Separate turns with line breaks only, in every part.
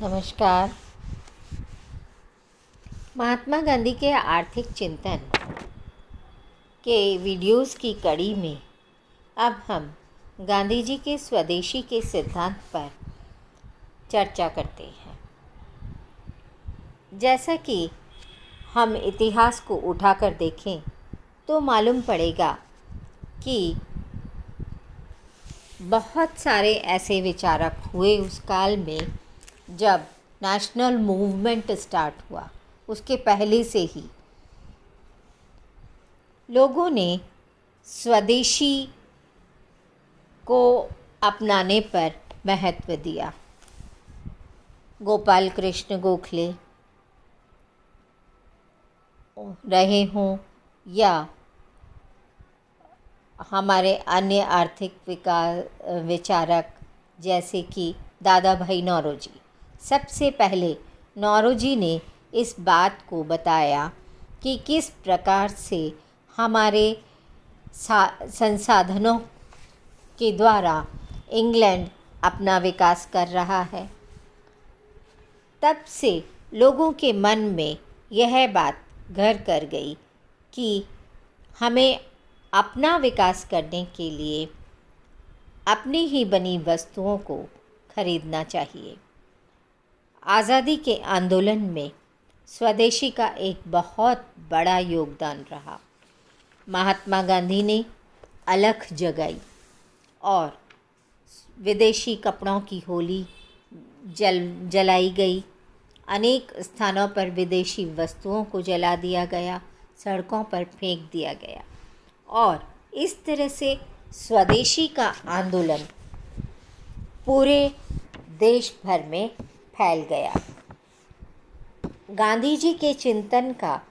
नमस्कार। महात्मा गांधी के आर्थिक चिंतन के वीडियोस की कड़ी में अब हम गांधी जी के स्वदेशी के सिद्धांत पर चर्चा करते हैं। जैसा कि हम इतिहास को उठाकर देखें तो मालूम पड़ेगा कि बहुत सारे ऐसे विचारक हुए उस काल में जब नेशनल मूवमेंट स्टार्ट हुआ। उसके पहले से ही लोगों ने स्वदेशी को अपनाने पर महत्व दिया। गोपाल कृष्ण गोखले रहे हों या हमारे अन्य आर्थिक विकास विचारक जैसे कि दादा भाई नौरोजी। सबसे पहले नौरोजी ने इस बात को बताया कि किस प्रकार से हमारे संसाधनों के द्वारा इंग्लैंड अपना विकास कर रहा है। तब से लोगों के मन में यह बात घर कर गई कि हमें अपना विकास करने के लिए अपनी ही बनी वस्तुओं को खरीदना चाहिए। आज़ादी के आंदोलन में स्वदेशी का एक बहुत बड़ा योगदान रहा। महात्मा गांधी ने अलख जगाई और विदेशी कपड़ों की होली जलाई गई। अनेक स्थानों पर विदेशी वस्तुओं को जला दिया गया, सड़कों पर फेंक दिया गया और इस तरह से स्वदेशी का आंदोलन पूरे देश भर में फैल गया। गांधी जी के चिंतन का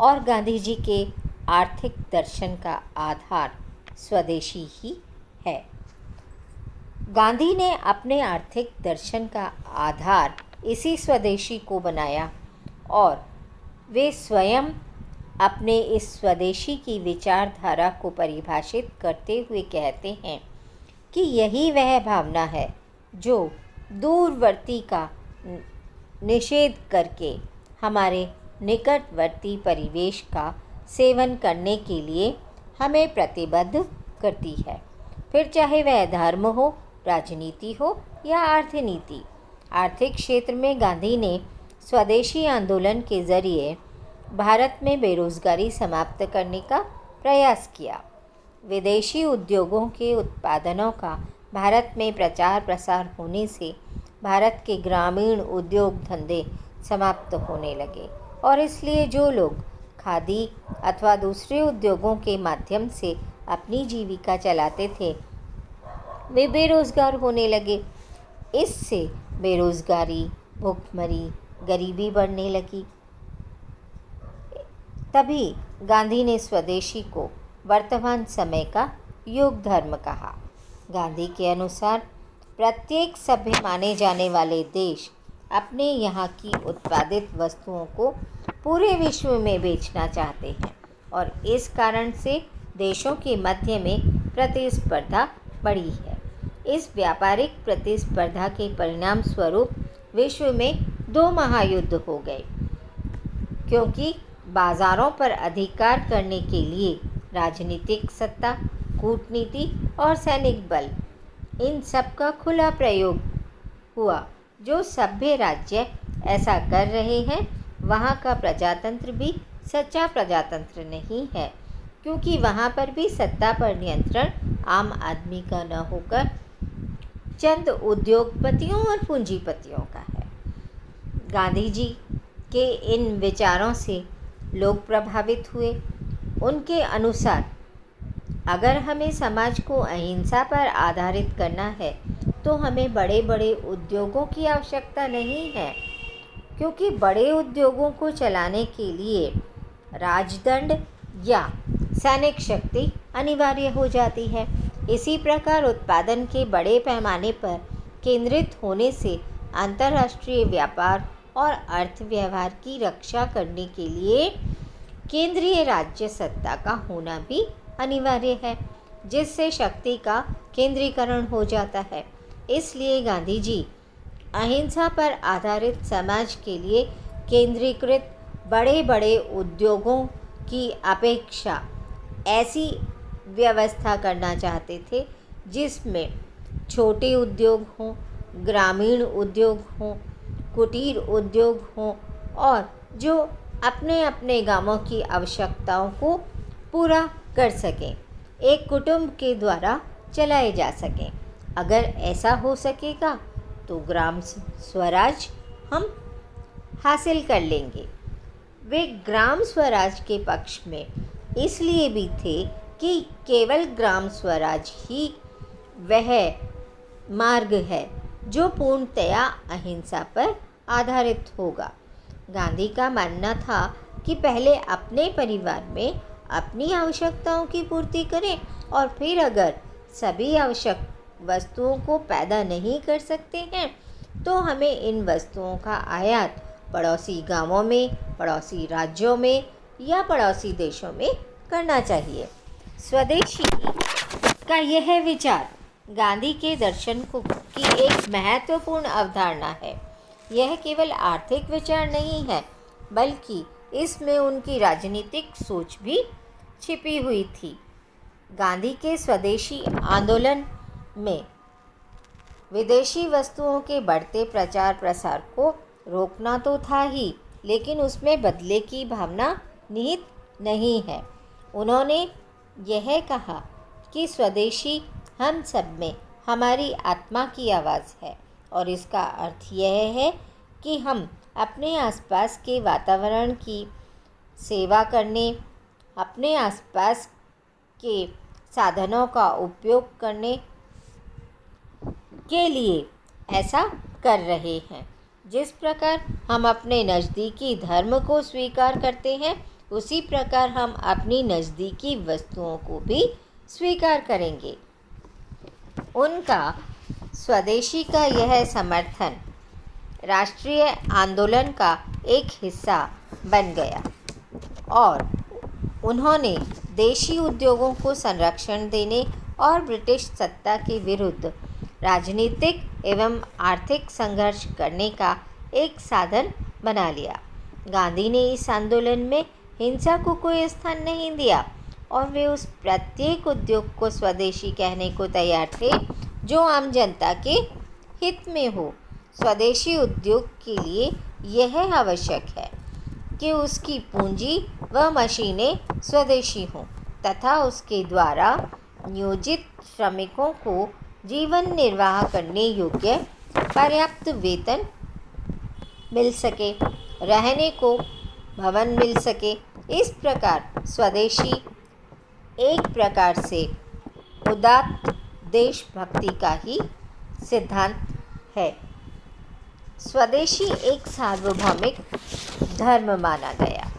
और गांधी जी के आर्थिक दर्शन का आधार स्वदेशी ही है। गांधी ने अपने आर्थिक दर्शन का आधार इसी स्वदेशी को बनाया और वे स्वयं अपने इस स्वदेशी की विचारधारा को परिभाषित करते हुए कहते हैं कि यही वह भावना है जो दूरवर्ती का निषेध करके हमारे निकटवर्ती परिवेश का सेवन करने के लिए हमें प्रतिबद्ध करती है, फिर चाहे वह धर्म हो, राजनीति हो या अर्थनीति। आर्थिक क्षेत्र में गांधी ने स्वदेशी आंदोलन के ज़रिए भारत में बेरोज़गारी समाप्त करने का प्रयास किया। विदेशी उद्योगों के उत्पादनों का भारत में प्रचार प्रसार होने से भारत के ग्रामीण उद्योग धंधे समाप्त होने लगे और इसलिए जो लोग खादी अथवा दूसरे उद्योगों के माध्यम से अपनी जीविका चलाते थे वे बेरोज़गार होने लगे। इससे बेरोज़गारी, भुखमरी, गरीबी बढ़ने लगी। तभी गांधी ने स्वदेशी को वर्तमान समय का युग धर्म कहा। गांधी के अनुसार प्रत्येक सभ्य माने जाने वाले देश अपने यहाँ की उत्पादित वस्तुओं को पूरे विश्व में बेचना चाहते हैं और इस कारण से देशों के मध्य में प्रतिस्पर्धा बढ़ी है। इस व्यापारिक प्रतिस्पर्धा के परिणाम स्वरूप विश्व में 2 महायुद्ध हो गए, क्योंकि बाज़ारों पर अधिकार करने के लिए राजनीतिक सत्ता, कूटनीति और सैनिक बल, इन सब का खुला प्रयोग हुआ। जो सभ्य राज्य ऐसा कर रहे हैं वहाँ का प्रजातंत्र भी सच्चा प्रजातंत्र नहीं है, क्योंकि वहाँ पर भी सत्ता पर नियंत्रण आम आदमी का न होकर चंद उद्योगपतियों और पूंजीपतियों का है। गांधी जी के इन विचारों से लोग प्रभावित हुए। उनके अनुसार अगर हमें समाज को अहिंसा पर आधारित करना है तो हमें बड़े बड़े उद्योगों की आवश्यकता नहीं है, क्योंकि बड़े उद्योगों को चलाने के लिए राजदंड या सैनिक शक्ति अनिवार्य हो जाती है। इसी प्रकार उत्पादन के बड़े पैमाने पर केंद्रित होने से अंतर्राष्ट्रीय व्यापार और अर्थव्यवहार की रक्षा करने के लिए केंद्रीय राज्य सत्ता का होना भी अनिवार्य है, जिससे शक्ति का केंद्रीकरण हो जाता है। इसलिए गांधी जी अहिंसा पर आधारित समाज के लिए केंद्रीकृत बड़े बड़े उद्योगों की अपेक्षा ऐसी व्यवस्था करना चाहते थे जिसमें छोटे उद्योग हों, ग्रामीण उद्योग हों, कुटीर उद्योग हों और जो अपने अपने गांवों की आवश्यकताओं को पूरा कर सकें, एक कुटुंब के द्वारा चलाए जा सकें। अगर ऐसा हो सकेगा तो ग्राम स्वराज हम हासिल कर लेंगे। वे ग्राम स्वराज के पक्ष में इसलिए भी थे कि केवल ग्राम स्वराज ही वह मार्ग है जो पूर्णतया अहिंसा पर आधारित होगा। गांधी का मानना था कि पहले अपने परिवार में अपनी आवश्यकताओं की पूर्ति करें और फिर अगर सभी आवश्यक वस्तुओं को पैदा नहीं कर सकते हैं तो हमें इन वस्तुओं का आयात पड़ोसी गांवों में, पड़ोसी राज्यों में या पड़ोसी देशों में करना चाहिए। स्वदेशी का यह विचार गांधी के दर्शन की एक महत्वपूर्ण अवधारणा है। यह केवल आर्थिक विचार नहीं है बल्कि इसमें उनकी राजनीतिक सोच भी छिपी हुई थी। गांधी के स्वदेशी आंदोलन में विदेशी वस्तुओं के बढ़ते प्रचार प्रसार को रोकना तो था ही, लेकिन उसमें बदले की भावना निहित नहीं है। उन्होंने यह कहा कि स्वदेशी हम सब में हमारी आत्मा की आवाज़ है और इसका अर्थ यह है कि हम अपने आसपास के वातावरण की सेवा करने, अपने आसपास के साधनों का उपयोग करने के लिए ऐसा कर रहे हैं। जिस प्रकार हम अपने नज़दीकी धर्म को स्वीकार करते हैं उसी प्रकार हम अपनी नज़दीकी वस्तुओं को भी स्वीकार करेंगे। उनका स्वदेशी का यह समर्थन राष्ट्रीय आंदोलन का एक हिस्सा बन गया और उन्होंने देशी उद्योगों को संरक्षण देने और ब्रिटिश सत्ता के विरुद्ध राजनीतिक एवं आर्थिक संघर्ष करने का एक साधन बना लिया। गांधी ने इस आंदोलन में हिंसा को कोई स्थान नहीं दिया और वे उस प्रत्येक उद्योग को स्वदेशी कहने को तैयार थे जो आम जनता के हित में हो। स्वदेशी उद्योग के लिए यह आवश्यक है कि उसकी पूंजी व मशीनें स्वदेशी हों तथा उसके द्वारा नियोजित श्रमिकों को जीवन निर्वाह करने योग्य पर्याप्त वेतन मिल सके, रहने को भवन मिल सके। इस प्रकार स्वदेशी एक प्रकार से उदात्त देशभक्ति का ही सिद्धांत है। स्वदेशी एक सार्वभौमिक धर्म माना गया।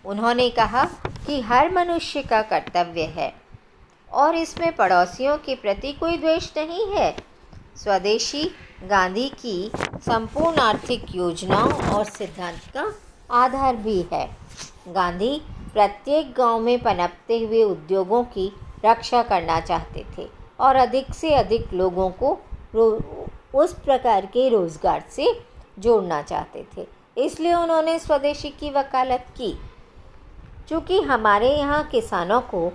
उन्होंने कहा कि हर मनुष्य का कर्तव्य है और इसमें पड़ोसियों के प्रति कोई द्वेष नहीं है। स्वदेशी गांधी की संपूर्ण आर्थिक योजनाओं और सिद्धांत का आधार भी है। गांधी प्रत्येक गांव में पनपते हुए उद्योगों की रक्षा करना चाहते थे और अधिक से अधिक लोगों को उस प्रकार के रोज़गार से जोड़ना चाहते थे। इसलिए उन्होंने स्वदेशी की वकालत की। चूँकि हमारे यहाँ किसानों को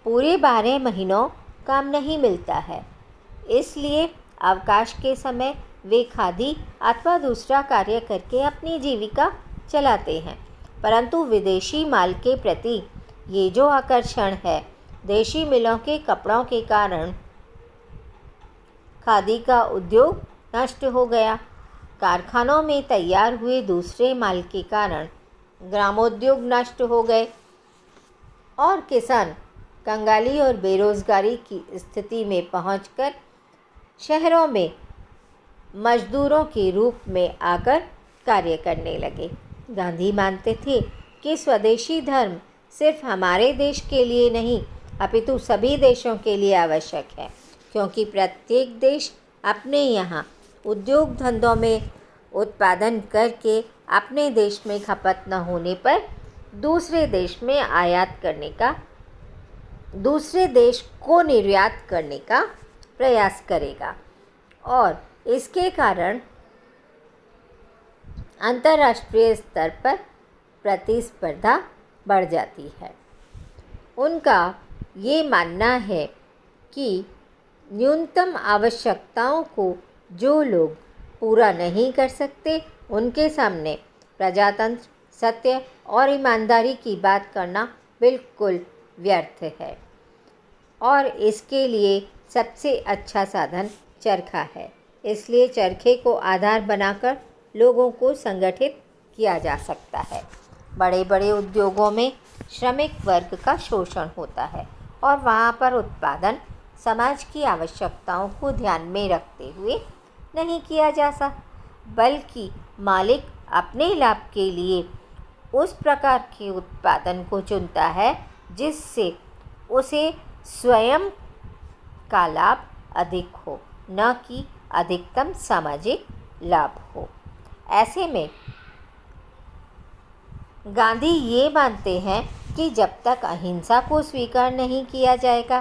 पूरे 12 महीनों काम नहीं मिलता है, इसलिए अवकाश के समय वे खादी अथवा दूसरा कार्य करके अपनी जीविका चलाते हैं। परंतु विदेशी माल के प्रति ये जो आकर्षण है, देशी मिलों के कपड़ों के कारण खादी का उद्योग नष्ट हो गया। कारखानों में तैयार हुए दूसरे माल के कारण ग्रामोद्योग नष्ट हो गए और किसान कंगाली और बेरोजगारी की स्थिति में पहुंचकर शहरों में मजदूरों के रूप में आकर कार्य करने लगे। गांधी मानते थे कि स्वदेशी धर्म सिर्फ हमारे देश के लिए नहीं अपितु सभी देशों के लिए आवश्यक है, क्योंकि प्रत्येक देश अपने यहाँ उद्योग धंधों में उत्पादन करके अपने देश में खपत न होने पर दूसरे देश को निर्यात करने का प्रयास करेगा और इसके कारण अंतर्राष्ट्रीय स्तर पर प्रतिस्पर्धा बढ़ जाती है। उनका ये मानना है कि न्यूनतम आवश्यकताओं को जो लोग पूरा नहीं कर सकते, उनके सामने प्रजातंत्र, सत्य और ईमानदारी की बात करना बिल्कुल व्यर्थ है और इसके लिए सबसे अच्छा साधन चरखा है। इसलिए चरखे को आधार बनाकर लोगों को संगठित किया जा सकता है। बड़े बड़े उद्योगों में श्रमिक वर्ग का शोषण होता है और वहाँ पर उत्पादन समाज की आवश्यकताओं को ध्यान में रखते हुए नहीं किया जा सकता, बल्कि मालिक अपने लाभ के लिए उस प्रकार के उत्पादन को चुनता है जिससे उसे स्वयं का लाभ अधिक हो, न कि अधिकतम सामाजिक लाभ हो। ऐसे में गांधी ये मानते हैं कि जब तक अहिंसा को स्वीकार नहीं किया जाएगा,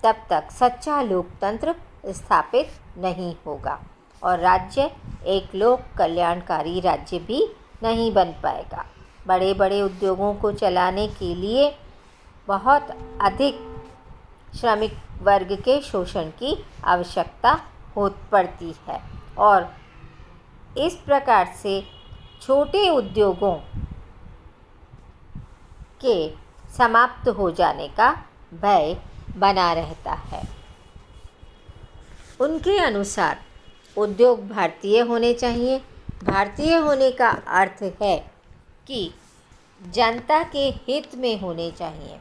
तब तक सच्चा लोकतंत्र स्थापित नहीं होगा और राज्य एक लोक कल्याणकारी राज्य भी नहीं बन पाएगा। बड़े बड़े उद्योगों को चलाने के लिए बहुत अधिक श्रमिक वर्ग के शोषण की आवश्यकता पड़ती है और इस प्रकार से छोटे उद्योगों के समाप्त हो जाने का भय बना रहता है। उनके अनुसार उद्योग भारतीय होने चाहिए। भारतीय होने का अर्थ है कि जनता के हित में होने चाहिए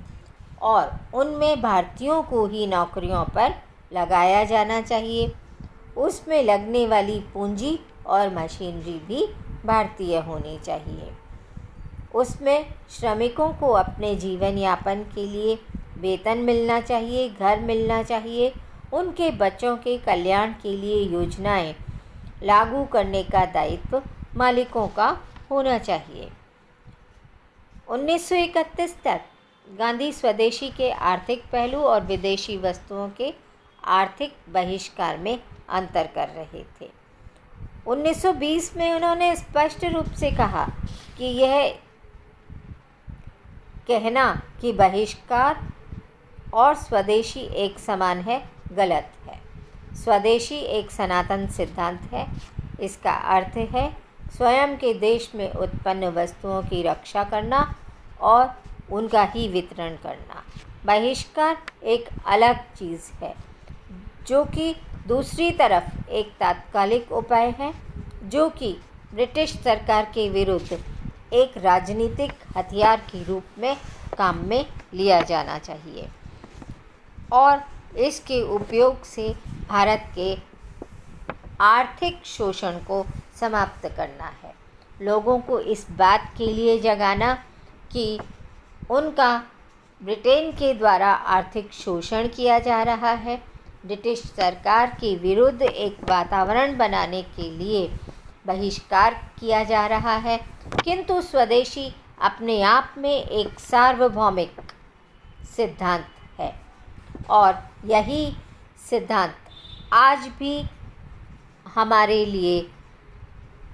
और उनमें भारतीयों को ही नौकरियों पर लगाया जाना चाहिए। उसमें लगने वाली पूंजी और मशीनरी भी भारतीय होनी चाहिए। उसमें श्रमिकों को अपने जीवन यापन के लिए वेतन मिलना चाहिए, घर मिलना चाहिए, उनके बच्चों के कल्याण के लिए योजनाएं लागू करने का दायित्व मालिकों का होना चाहिए। 1931 तक गांधी स्वदेशी के आर्थिक पहलू और विदेशी वस्तुओं के आर्थिक बहिष्कार में अंतर कर रहे थे। 1920 में उन्होंने स्पष्ट रूप से कहा कि यह कहना कि बहिष्कार और स्वदेशी एक समान है गलत है। स्वदेशी एक सनातन सिद्धांत है। इसका अर्थ है स्वयं के देश में उत्पन्न वस्तुओं की रक्षा करना और उनका ही वितरण करना। बहिष्कार एक अलग चीज़ है, जो कि दूसरी तरफ एक तात्कालिक उपाय है, जो कि ब्रिटिश सरकार के विरुद्ध एक राजनीतिक हथियार के रूप में काम में लिया जाना चाहिए और इसके उपयोग से भारत के आर्थिक शोषण को समाप्त करना है। लोगों को इस बात के लिए जगाना कि उनका ब्रिटेन के द्वारा आर्थिक शोषण किया जा रहा है। ब्रिटिश सरकार के विरुद्ध एक वातावरण बनाने के लिए बहिष्कार किया जा रहा है, किंतु स्वदेशी अपने आप में एक सार्वभौमिक सिद्धांत है और यही सिद्धांत आज भी हमारे लिए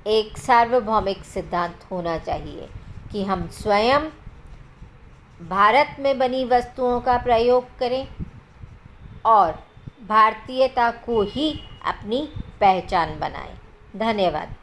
एक सार्वभौमिक सिद्धांत होना चाहिए कि हम स्वयं भारत में बनी वस्तुओं का प्रयोग करें और भारतीयता को ही अपनी पहचान बनाएं। धन्यवाद।